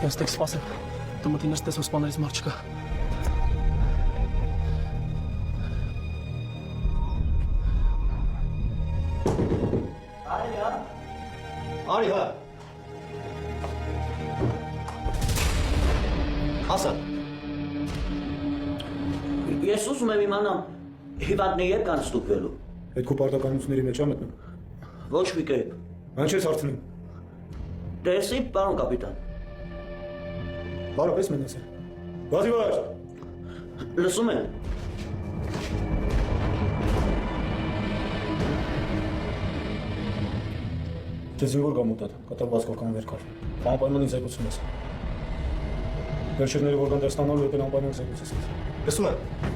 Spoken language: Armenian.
Ես տեք սպասեմ, տմտի նստես հոսպաներից մարդ չկա։ Արի հա։ Ասա։ Ես ուզում եմ իմանամ հիվանդն երբ կան ստուգվելու։ Այդ քո պարտականությունների մեջ ա մտնում։ Ոչ մի կերպ։ Ան չես հարցնում։ Տեսի, պարոն կապիտան։ Բարապես մնացել։ Բացի վար։ Լսում եմ։ Դες որ գամուտատ, կատարված կորկան վերքար։ Անպայման ինձ ես։ Վերջերները որ կան դեստանալու հետ անպայման զեկուցես։ Լսում եմ։